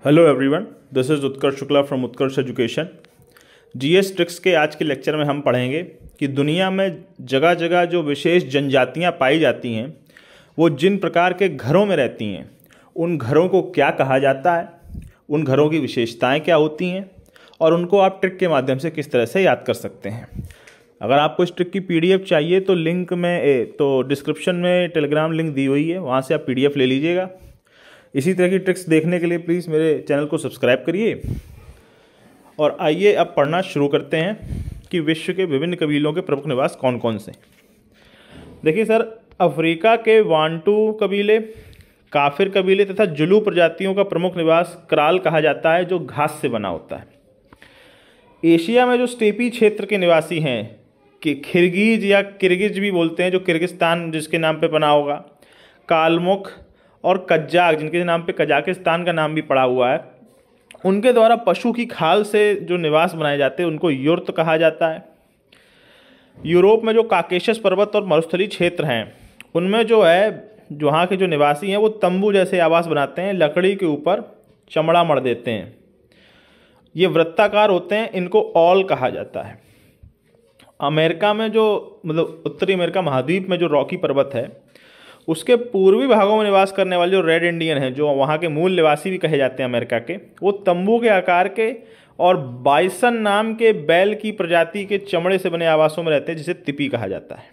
Hello everyone, this is Utkarsh Shukla from Utkarsh education. GS tricks के आज के lecture में हम पढ़ेंगे कि दुनिया में जगह जगह जो विशेष जनजातियां पाई जाती हैं वो जिन प्रकार के घरों में रहती हैं उन घरों को क्या कहा जाता है, उन घरों की विशेषताएं क्या होती हैं और उनको आप ट्रिक के माध्यम से किस तरह से याद कर सकते हैं। अगर आपको इस ट्रिक की पीडीएफ चाहिए तो लिंक में डिस्क्रिप्शन में टेलीग्राम लिंक दी हुई है, वहाँ से आप पीडीएफ ले लीजिएगा। इसी तरह की ट्रिक्स देखने के लिए प्लीज़ मेरे चैनल को सब्सक्राइब करिए। और आइए अब पढ़ना शुरू करते हैं कि विश्व के विभिन्न कबीलों के प्रमुख निवास कौन कौन से। देखिए सर, अफ्रीका के वांटू कबीले, काफिर कबीले तथा जुलू प्रजातियों का प्रमुख निवास क्राल कहा जाता है, जो घास से बना होता है। एशिया में जो स्टेपी क्षेत्र के निवासी हैं कि खिरगीज या किर्गिज भी बोलते हैं, जो किर्गिस्तान जिसके नाम पे बना होगा, कालमुख और कज्जाक जिनके नाम पे कजाकिस्तान का नाम भी पड़ा हुआ है, उनके द्वारा पशु की खाल से जो निवास बनाए जाते हैं उनको युर्त कहा जाता है। यूरोप में जो काकेशस पर्वत और मरुस्थलीय क्षेत्र हैं उनमें जो वहाँ के जो निवासी हैं वो तंबू जैसे आवास बनाते हैं, लकड़ी के ऊपर चमड़ा मढ़ देते हैं। ये वृत्ताकार होते हैं, इनको ऑल कहा जाता है। अमेरिका में जो उत्तरी अमेरिका महाद्वीप में जो रॉकी पर्वत है उसके पूर्वी भागों में निवास करने वाले जो रेड इंडियन हैं, जो वहाँ के मूल निवासी भी कहे जाते हैं अमेरिका के, वो तंबू के आकार के और बाइसन नाम के बैल की प्रजाति के चमड़े से बने आवासों में रहते हैं, जिसे तिपी कहा जाता है।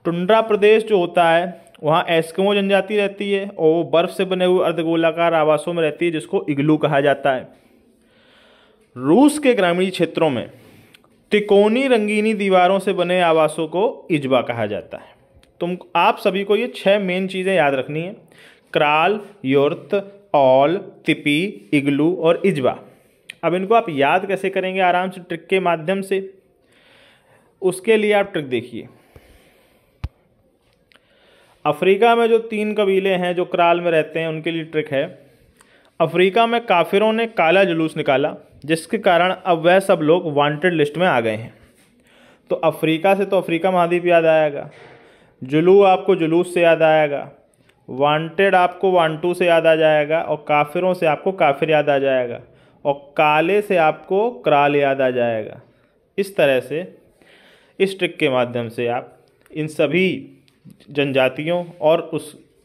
टुंड्रा प्रदेश जो होता है वहाँ एस्किमो जनजाति रहती है और वो बर्फ से बने हुए अर्धगोलाकार आवासों में रहती है, जिसको इग्लू कहा जाता है। रूस के ग्रामीण क्षेत्रों में तिकोनी रंगीनी दीवारों से बने आवासों को इजबा कहा जाता है। आप सभी को ये 6 मेन चीज़ें याद रखनी है: क्राल, युर्त, ऑल, तिपी, इग्लू और इजबा। अब इनको आप याद कैसे करेंगे आराम से ट्रिक के माध्यम से, उसके लिए आप ट्रिक देखिए। अफ्रीका में जो 3 कबीले हैं जो क्राल में रहते हैं उनके लिए ट्रिक है। अफ्रीका में काफिरों ने काला जुलूस निकाला, जिसके कारण अब वह सब लोग वांटेड लिस्ट में आ गए हैं। तो अफ्रीका से तो अफ्रीका महाद्वीप याद आएगा, जुलू आपको जुलूस से याद आएगा, वांटेड आपको वांटू से याद आ जाएगा और काफिरों से आपको काफिर याद आ जाएगा और काले से आपको क्राल याद आ जाएगा। इस तरह से इस ट्रिक के माध्यम से आप इन सभी जनजातियों और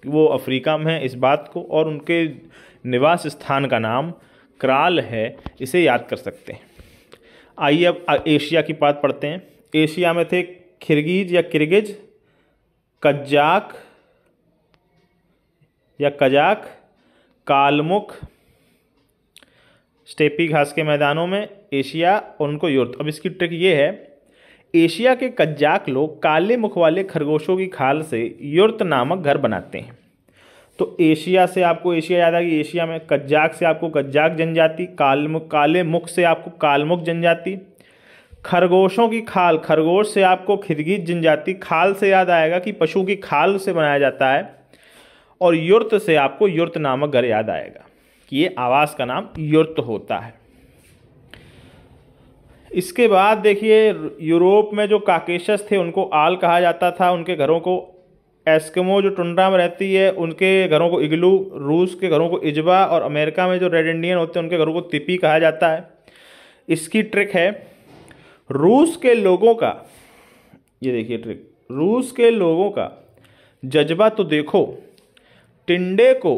वो अफ्रीका में है इस बात को और उनके निवास स्थान का नाम क्राल है, इसे याद कर सकते हैं। आइए अब एशिया की बात पढ़ते हैं। एशिया में थे खिरगीज या किर्गिज, कज्जाक या कजाक, कालमुख स्टेपी घास के मैदानों में एशिया, और उनको युर्त। अब इसकी ट्रिक ये है, एशिया के कज्जाक लोग काले मुख वाले खरगोशों की खाल से युर्त नामक घर बनाते हैं। तो एशिया से आपको एशिया याद आ गई, एशिया में कज्जाक से आपको कज्जाक जनजाति, काले मुख से आपको कालमुख जनजाति, खरगोशों की खाल, खरगोश से आपको खिरगीज जनजाति, खाल से याद आएगा कि पशु की खाल से बनाया जाता है, और युर्त से आपको युर्त नामक घर याद आएगा कि ये आवास का नाम युर्त होता है। इसके बाद देखिए, यूरोप में जो काकेशस थे उनको आल कहा जाता था, उनके घरों को एस्किमो जो टुंड्रा में रहती है उनके घरों को इग्लू, रूस के घरों को इजबा और अमेरिका में जो रेड इंडियन होते हैं उनके घरों को तिपी कहा जाता है। इसकी ट्रिक है, रूस के लोगों का, ये देखिए ट्रिक, रूस के लोगों का जज्बा तो देखो, टिंडे को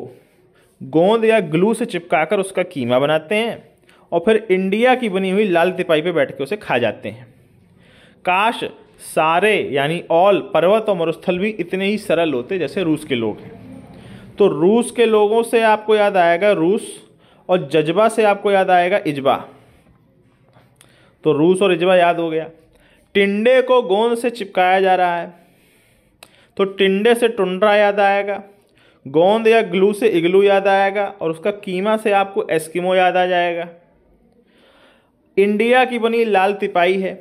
गोंद या ग्लू से चिपकाकर उसका कीमा बनाते हैं और फिर इंडिया की बनी हुई लाल तिपाई पे बैठ के उसे खा जाते हैं। काश सारे यानी ऑल पर्वत और मरुस्थल भी इतने ही सरल होते जैसे रूस के लोग हैं। तो रूस के लोगों से आपको याद आएगा रूस और जज्बा से आपको याद आएगा इजबा। तो रूस और इजबा याद हो गया। टिंडे को गोंद से चिपकाया जा रहा है तो टिंडे से टुंड्रा याद आएगा, गोंद या ग्लू से इग्लू याद आएगा और उसका कीमा से आपको एस्किमो याद आ जाएगा। इंडिया की बनी लाल तिपाई है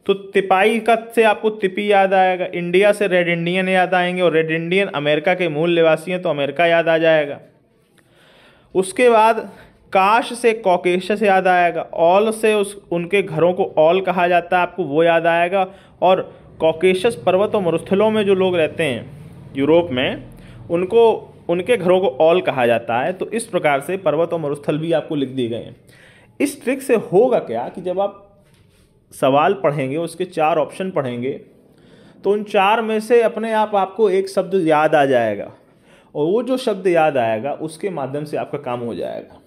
तो तिपाई का से आपको तिपी याद आएगा। इंडिया से रेड इंडियन याद आएंगे और रेड इंडियन अमेरिका के मूल निवासी हैं तो अमेरिका याद आ जाएगा। उसके बाद काश से कॉकेशस याद आएगा, ऑल से उनके घरों को ऑल कहा जाता है, आपको वो याद आएगा। और कॉकेशस पर्वत और मरुस्थलों में जो लोग रहते हैं यूरोप में, उनको उनके घरों को ऑल कहा जाता है। तो इस प्रकार से पर्वत और मरुस्थल भी आपको लिख दिए गए हैं। इस ट्रिक से होगा क्या कि जब आप सवाल पढ़ेंगे, उसके 4 ऑप्शन पढ़ेंगे, तो उन 4 में से अपने आप आपको एक शब्द याद आ जाएगा, और वो जो शब्द याद आएगा उसके माध्यम से आपका काम हो जाएगा।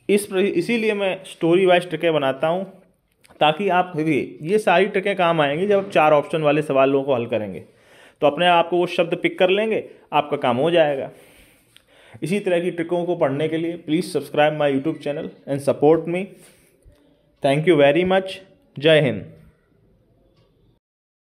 इसीलिए मैं स्टोरी वाइज ट्रिकें बनाता हूँ, ताकि आप ये सारी ट्रिकें काम आएंगी जब आप 4 ऑप्शन वाले सवालों को हल करेंगे। तो अपने आप को वो शब्द पिक कर लेंगे, आपका काम हो जाएगा। इसी तरह की ट्रिकों को पढ़ने के लिए please subscribe my YouTube channel and support me. Thank you very much. जय हिंद।